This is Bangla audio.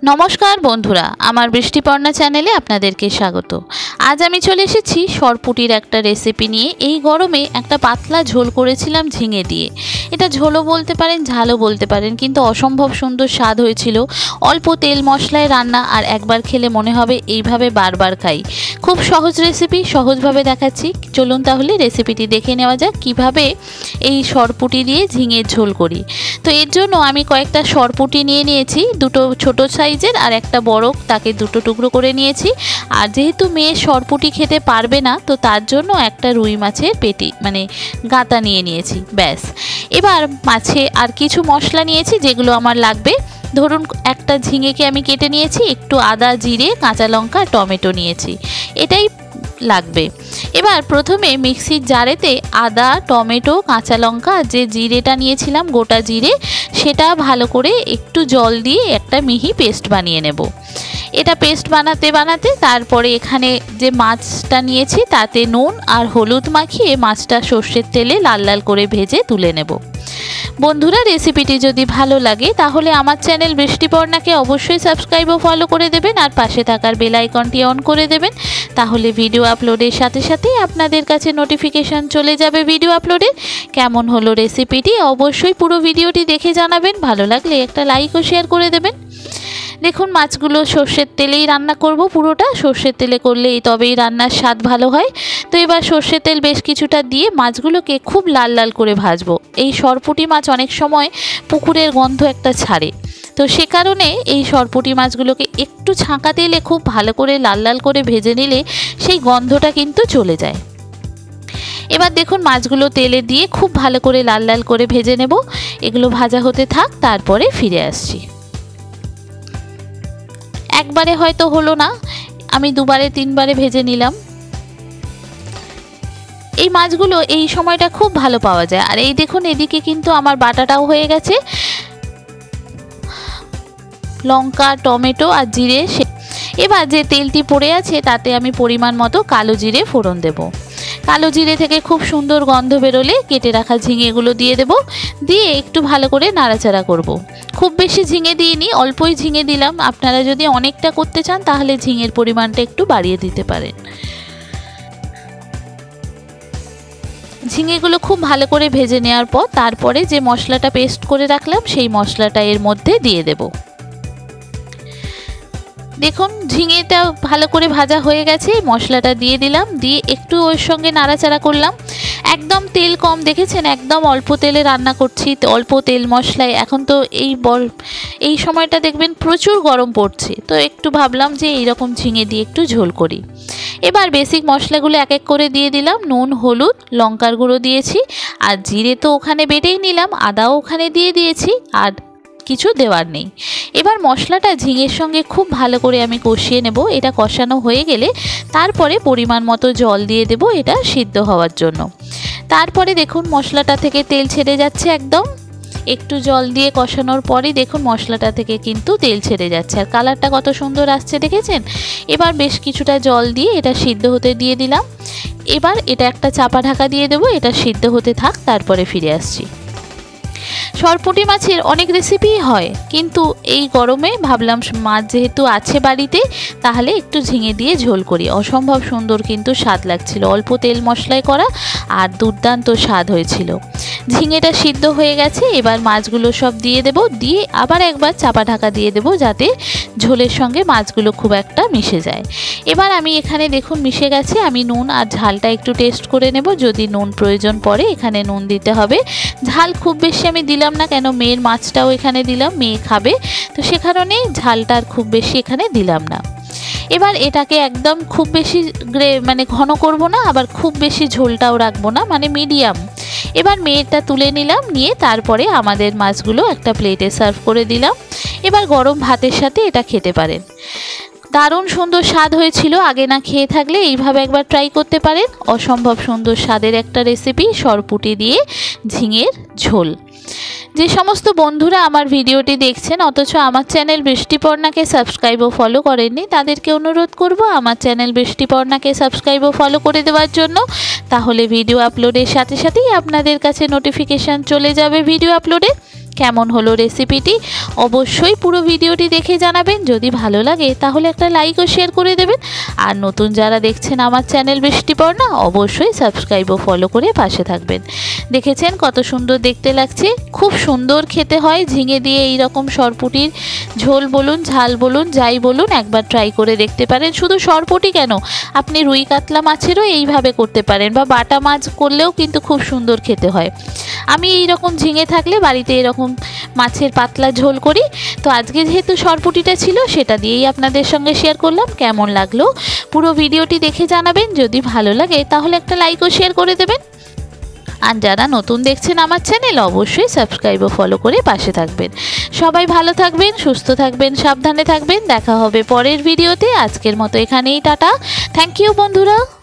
नमस्कार बंधुरा आमार बृष्टिपर्णा चैनेले आपनादेरके स्वागत। आज आमी चले एसेछि सरपुटिर एकटा रेसिपि निये। एई गरमे एकटा पातला झोल करेछिलाम झिंगे दिये। एटा झोलो बोलते पारेन झालो बोलते पारेन, किन्तु असम्भव सुंदर स्वाद हयेछिलो। अल्प तेल मशलाय रान्ना और एकबार खेले मने होबे एइभावे बारबार खाई। खूब सहज रेसिपि, सहजभावे देखाच्छि। चलुन ताहले रेसिपिटी देखे नेওয়া যাক किभाবে এই सरपुटी दिये झिंगेर झोल करी। तो एर जोन्नो आमी कयेकटा सरपुटी निये निয়েছি, दुटो छोटो साइजेर और एकटा बड़ो, ताके दुटो टुकरो करे निয়েছি। और जेहेतु मेये सरपुटी खेते पारबे ना, तो तार जोन्नो एकटा रुई माछेर पेटी माने गाता निये निয়েছি। ব্যাস এবার মাছে আর কিছু মশলা নিয়েছি যেগুলো আমার লাগবে। ধরুন একটা ঝিঙেকে আমি কেটে নিয়েছি, একটু আদা, জিরে, কাঁচা লঙ্কা, টমেটো নিয়েছি, এটাই লাগবে। এবার প্রথমে মিক্সির জারেতে আদা, টমেটো, কাঁচা লঙ্কা আর যে জিরেটা নিয়েছিলাম গোটা জিরে, সেটা ভালো করে একটু জল দিয়ে একটা মিহি পেস্ট বানিয়ে নেব। এটা পেস্ট বানাতে বানাতে তারপরে এখানে যে মাছটা নিয়েছি তাতে নুন আর হলুদ মাখিয়ে মাছটা সর্ষের তেলে লাল লাল করে ভেজে তুলে নেব। বন্ধুরা রেসিপিটি যদি ভালো লাগে তাহলে আমার চ্যানেল বৃষ্টিপর্ণাকে অবশ্যই সাবস্ক্রাইব ও ফলো করে দেবেন আর পাশে থাকার বেল আইকনটি অন করে দেবেন। তাহলে ভিডিও আপলোডের সাথে সাথেই আপনাদের কাছে নোটিফিকেশন চলে যাবে ভিডিও আপলোডের। কেমন হলো রেসিপিটি অবশ্যই পুরো ভিডিওটি দেখে জানাবেন। ভালো লাগলে একটা লাইক ও শেয়ার করে দেবেন। দেখুন মাছগুলো সর্ষের তেলেই রান্না করব, পুরোটা সর্ষের তেলে করলেই তবেই রান্নার স্বাদ ভালো হয়। তো এবার সর্ষের তেল বেশ কিছুটা দিয়ে মাছগুলোকে খুব লাল লাল করে ভাজবো। এই সরপুঁটি মাছ অনেক সময় পুকুরের গন্ধ একটা ছাড়ে, তো সে কারণে এই সরপুঁটি মাছগুলোকে একটু ছাঁকা তেলে খুব ভালো করে লাল লাল করে ভেজে নিলে সেই গন্ধটা কিন্তু চলে যায়। এবার দেখুন মাছগুলো তেলে দিয়ে খুব ভালো করে লাল লাল করে ভেজে নেব। এগুলো ভাজা হতে থাক, তারপরে ফিরে আসছি। একবারে হয়তো হলো না, আমি দুবারে তিনবারে ভেজে নিলাম। এই মাছগুলো এই সময়টা খুব ভালো পাওয়া যায়। আর এই দেখুন এদিকে কিন্তু আমার বাটাটাও হয়ে গেছে, লঙ্কা, টমেটো আর জিরে। এবার যে তেলটি পড়ে আছে তাতে আমি পরিমাণ মতো কালো জিরে ফোড়ন দেব। কালো জিরে থেকে খুব সুন্দর গন্ধ বেরোলে কেটে রাখা ঝিঙেগুলো দিয়ে দেব, দিয়ে একটু ভালো করে নাড়াচাড়া করব। খুব বেশি ঝিঙে দিইনি, অল্পই ঝিঙে দিলাম। আপনারা যদি অনেকটা করতে চান তাহলে ঝিঙের পরিমাণটা একটু বাড়িয়ে দিতে পারেন। ঝিঙেগুলো খুব ভালো করে ভেজে নেওয়ার পর তারপরে যে মশলাটা পেস্ট করে রাখলাম সেই মশলাটা এর মধ্যে দিয়ে দেব। দেখুন ঝিঙেটা ভালো করে ভাজা হয়ে গেছে, মশলাটা দিয়ে দিলাম, দিয়ে একটু ওর সঙ্গে নাড়াচাড়া করলাম। একদম তেল কম, দেখেছেন একদম অল্প তেলে রান্না করছি, অল্প তেল মশলায়। এখন তো এই সময়টা দেখবেন প্রচুর গরম পড়ছে, তো একটু ভাবলাম যে এইরকম ঝিঙে দিয়ে একটু ঝোল করি। এবার বেসিক মশলাগুলো এক এক করে দিয়ে দিলাম। নুন, হলুদ, লঙ্কার গুঁড়ো দিয়েছি, আর জিরে তো ওখানে বেটেই নিলাম, আদাও ওখানে দিয়ে দিয়েছি, আর কিছু দেওয়ার নেই। এবার মশলাটা ঝিঙের সঙ্গে খুব ভালো করে আমি কষিয়ে নেব। এটা কষানো হয়ে গেলে তারপরে পরিমাণ মতো জল দিয়ে দেব এটা সিদ্ধ হওয়ার জন্য। তারপরে দেখুন মশলাটা থেকে তেল ছেড়ে যাচ্ছে একদম। একটু জল দিয়ে কষানোর পরে দেখুন মশলাটা থেকে কিন্তু তেল ছেড়ে যাচ্ছে আর কালারটা কত সুন্দর আসছে, দেখেছেন। এবার বেশ কিছুটা জল দিয়ে এটা সিদ্ধ হতে দিয়ে দিলাম। এবার এটা একটা চাপা ঢাকা দিয়ে দেব, এটা সিদ্ধ হতে থাক, তারপরে ফিরে আসছি। সরপুঁটি মাছের অনেক রেসিপি হয়, কিন্তু এই গরমে ভাবলাম মাছ যেহেতু আছে বাড়িতে তাহলে একটু ঝিঙে দিয়ে ঝোল করি। অসম্ভব সুন্দর কিন্তু স্বাদ লাগছিল, অল্প তেল মশলায় করা আর দুর্দান্ত স্বাদ হয়েছিল। ঝিঙেটা সিদ্ধ হয়ে গেছে, এবার মাছগুলো সব দিয়ে দেব, দিয়ে আবার একবার চাপা ঢাকা দিয়ে দেব যাতে ঝোলের সঙ্গে মাছগুলো খুব একটা মিশে যায়। এবার আমি এখানে দেখুন মিশে গেছে, আমি নুন আর ঝালটা একটু টেস্ট করে নেব, যদি নুন প্রয়োজন পড়ে এখানে নুন দিতে হবে। ঝাল খুব বেশি আমি দিলাম না, কেন মেয়ের মাছটাও এখানে দিলাম, মেয়ে খাবে, তো সে কারণে ঝালটা আর খুব বেশি এখানে দিলাম না। এবার এটাকে একদম খুব বেশি মানে ঘন করব না, আবার খুব বেশি ঝোলটাও রাখবো না, মানে মিডিয়াম। এবার মেয়েটা তুলে নিলাম, নিয়ে তারপরে আমাদের মাছগুলো একটা প্লেটে সার্ভ করে দিলাম। এবার গরম ভাতের সাথে এটা খেতে পারেন। দারুণ সুন্দর স্বাদ হয়েছিল, আগে না খেয়ে থাকলে এইভাবে একবার ট্রাই করতে পারেন। অসম্ভব সুন্দর স্বাদের একটা রেসিপি সরপুঁটি দিয়ে ঝিঙের ঝোল। যে সমস্ত বন্ধুরা আমার ভিডিওটি দেখছেন অথচ আমার চ্যানেল বৃষ্টিপর্ণাকে সাবস্ক্রাইব ও ফলো করেননি, তাদেরকে অনুরোধ করব আমার চ্যানেল বৃষ্টিপর্ণাকে সাবস্ক্রাইব ও ফলো করে দেওয়ার জন্য। তাহলে ভিডিও আপলোডের সাথে সাথেই আপনাদের কাছে নোটিফিকেশান চলে যাবে ভিডিও আপলোডে। কেমন হলো রেসিপিটি অবশ্যই পুরো ভিডিওটি দেখে জানাবেন। যদি ভালো লাগে তাহলে একটা লাইক ও শেয়ার করে দেবেন। আর নতুন যারা দেখছেন আমার চ্যানেল বৃষ্টিপর্ণা অবশ্যই সাবস্ক্রাইব ও ফলো করে পাশে থাকবেন। দেখেছেন কত সুন্দর দেখতে লাগছে, খুব সুন্দর খেতে হয় ঝিঙে দিয়ে এই রকম সরপুটির ঝোল বলুন ঝাল বলুন যাই বলুন, একবার ট্রাই করে দেখতে পারেন। শুধু সরপুটি কেন, আপনি রুই কাতলা মাছেরও এইভাবে করতে পারেন, বা বাটা মাছ করলেও কিন্তু খুব সুন্দর খেতে হয়। আমি এই রকম ঝিঙে থাকলে বাড়িতে এরকম মাছের পাতলা ঝোল করি। তো আজকে যেহেতু সরপুটিটা ছিল সেটা দিয়েই আপনাদের সঙ্গে শেয়ার করলাম। কেমন লাগলো পুরো ভিডিওটি দেখে জানাবেন। যদি ভালো লাগে তাহলে একটা লাইক ও শেয়ার করে দেবেন। আর যারা নতুন দেখছেন আমার চ্যানেল অবশ্যই সাবস্ক্রাইব ও ফলো করে পাশে থাকবেন। সবাই ভালো থাকবেন, সুস্থ থাকবেন, সাবধানে থাকবেন। দেখা হবে পরের ভিডিওতে। আজকের মতো এখানেই টাটা। থ্যাংক ইউ বন্ধুরা।